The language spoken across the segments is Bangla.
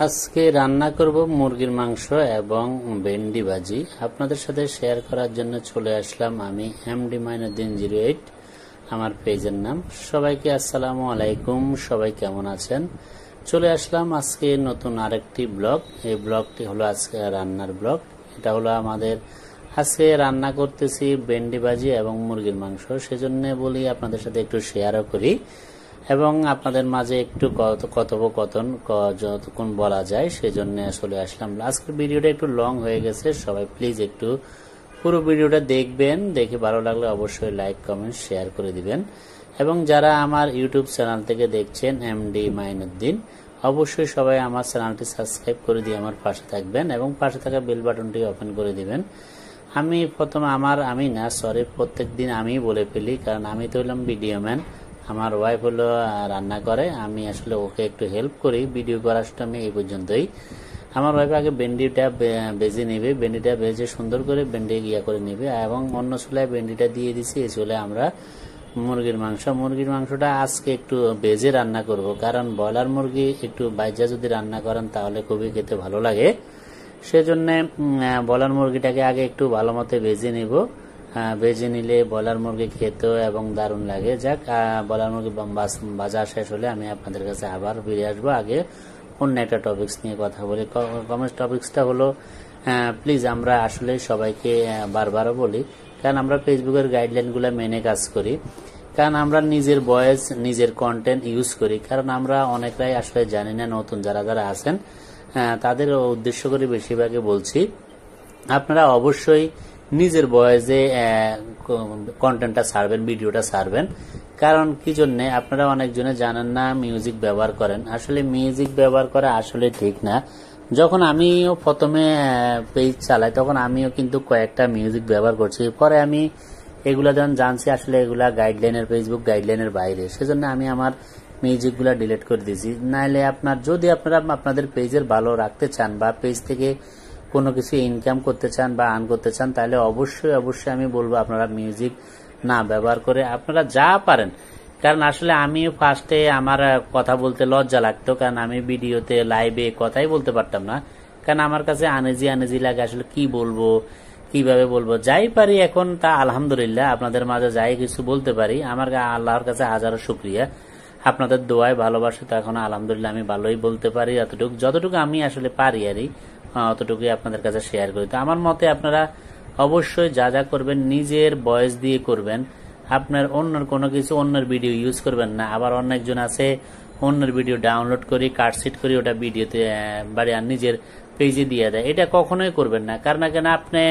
আজকে রান্না করব মুরগির মাংস এবং ভেন্ডি ভাজি। আপনাদের সাথে শেয়ার করার জন্য চলে আসলাম আমি MD-08, আমার পেজের নাম। সবাইকে আসসালামু আলাইকুম, সবাই কেমন আছেন? চলে আসলাম আজকে নতুন আরেকটি ব্লগ। এই ব্লগটি হলো আজকে রান্নার ব্লগ। এটা হলো আমাদের আজকে রান্না করতেছি ভেন্ডি ভাজি এবং মুরগির মাংস, সেজন্য বলি আপনাদের সাথে একটু শেয়ারও করি এবং আপনাদের মাঝে একটু কথোপকথন যতক্ষণ বলা যায় সেজন্য চলে আসলাম। আজকের ভিডিওটা একটু লং হয়ে গেছে, সবাই প্লিজ একটু পুরো ভিডিওটা দেখবেন, দেখে ভালো লাগলে অবশ্যই লাইক কমেন্ট শেয়ার করে দিবেন। এবং যারা আমার ইউটিউব চ্যানেল থেকে দেখছেন MD-উদ্দিন, অবশ্যই সবাই আমার চ্যানেলটি সাবস্ক্রাইব করে দিয়ে আমার পাশে থাকবেন এবং পাশে থাকা বেল বাটনটি ওপেন করে দিবেন। আমি প্রত্যেক দিন আমি বলে ফেলি, কারণ আমি তো হলাম ভিডিও ম্যান, আমার ওয়াইফ হলো রান্না করে, আমি আসলে ওকে একটু হেল্প করি ভিডিও করার সময়। এই পর্যন্তই। আমার ওয়াইফ আগে ভেন্ডিটা ভেজে নেবে, ভেন্ডিটা ভেজে সুন্দর করে ভেন্ডি করে নেবে এবং অন্য চুলায় ভেন্ডিটা দিয়ে দিছি। এই চুলায় আমরা মুরগির মাংসটা আজকে একটু ভেজে রান্না করব, কারণ ব্রয়লার মুরগি একটু বাইজা যদি রান্না করেন তাহলে খুবই খেতে ভালো লাগে। সেজন্য ব্রয়লার মুরগিটাকে আগে একটু ভালো মতো ভেজে নিব। ভেজে নিলে ব্রয়লার মুরগি খেতেও এবং দারুণ লাগে। যাক, ব্রয়লার মুরগি ভাজা শেষ হলে আমি আপনাদের কাছে আবার ফিরে আসবো। আগে অন্য একটা টপিক্স নিয়ে কথা বলি। টপিক্সটা হলো, প্লিজ আমরা আসলে সবাইকে বারবারও বলি, কারণ আমরা ফেসবুকের গাইডলাইনগুলো মেনে কাজ করি, কারণ আমরা নিজের ভয়েস নিজের কন্টেন্ট ইউজ করি, কারণ আমরা অনেকটাই আসলে জানি না। নতুন যারা আছেন তাদের উদ্দেশ্য করে বেশিরভাগই বলছি, আপনারা অবশ্যই নিজের ভয়েসে কন্টেন্টটা ছাড়বেন, ভিডিওটা ছাড়বেন। কারণ কি জন্যে আপনারা অনেকজনে জানেন না মিউজিক ব্যবহার করেন। আসলে মিউজিক ব্যবহার করা আসলে ঠিক না। যখন আমিও প্রথমে পেজ চালাই তখন আমিও কিন্তু কয়েকটা মিউজিক ব্যবহার করছি, পরে আমি এগুলা যখন জানছি আসলে এগুলা গাইডলাইনের, ফেসবুক গাইডলাইনের বাইরে, সেজন্য আমি আমার মিউজিকগুলা ডিলিট করে দিয়েছি। নাহলে যদি আপনারা আপনাদের পেজের ভালো রাখতে চান বা পেজ থেকে কোনো কিছু ইনকাম করতে চান বা আর্ন করতে চান, তাহলে অবশ্যই আমি বলবো আপনারা মিউজিক না ব্যবহার করে আপনারা যা পারেন। কারণ আসলে আমি ফার্স্টে আমার কথা বলতে লজ্জা লাগতো, কারণ আমি ভিডিওতে লাইভে কথাই বলতে পারতাম না, কারণ আমার কাছে আনেজি লাগে। আসলে কি বলবো, কিভাবে বলবো, যাই পারি এখন তা আলহামদুলিল্লাহ আপনাদের মাঝে যাই কিছু বলতে পারি। আমার আল্লাহর কাছে হাজারো শুকরিয়া, আপনাদের দোয়ায় ভালোবাসে তো এখন আলহামদুলিল্লাহ আমি ভালোই বলতে পারি। যতটুকু আমি আসলে পারি অতটুকুই আপনাদের কাছে শেয়ার করি। তো আমার মতে আপনারা অবশ্যই যা করবেন নিজের ভয়েস দিয়ে করবেন। আপনার অন্যের কোনো কিছু অন্যের ভিডিও ইউজ করবেন না। আবার অনেকজন আছে অন্যের ভিডিও ডাউনলোড করি, কাটসিট করি, ওটা ভিডিওতে বাড়ি আর নিজের পেজে দিয়ে দেয়। এটা কখনোই করবেন না। কারণ আপনি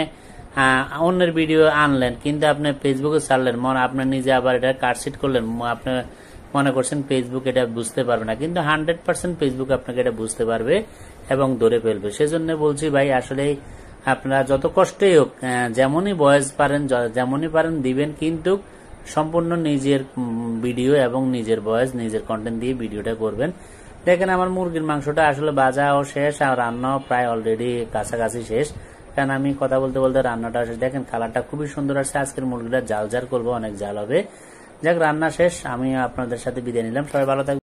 অন্যের ভিডিও আনলেন কিন্তু আপনি ফেসবুকে ছাড়লেন, আপনি নিজে আবার এটা কাটসিট করলেন, আপনি মনে করছেন ফেসবুক এটা বুঝতে পারবে না, কিন্তু 100% ফেসবুক আপনাকে এটা বুঝতে পারবে এবং ধরে ফেলবে। সেজন্য বলছি ভাই, আসলে আপনারা যত কষ্টই হোক যেমনই ভয়েস পারেন যেমনই পারেন দিবেন, কিন্তু সম্পূর্ণ নিজের ভিডিও এবং নিজের ভয়েস নিজের কন্টেন্ট দিয়ে ভিডিওটা করবেন। দেখেন আমার মুরগির মাংসটা আসলে ভাজাও শেষ আর রান্নাও প্রায় অলরেডি কাছাকাছি শেষ, কারণ আমি কথা বলতে বলতে রান্নাটা শেষ। দেখেন কালারটা খুবই সুন্দর আসছে। আজকের মুরগিটা জাল করবো, অনেক জাল হবে। যাক, রান্না শেষ, আমি আপনাদের সাথে বিদায় নিলাম। সবাই ভালো থাকবেন।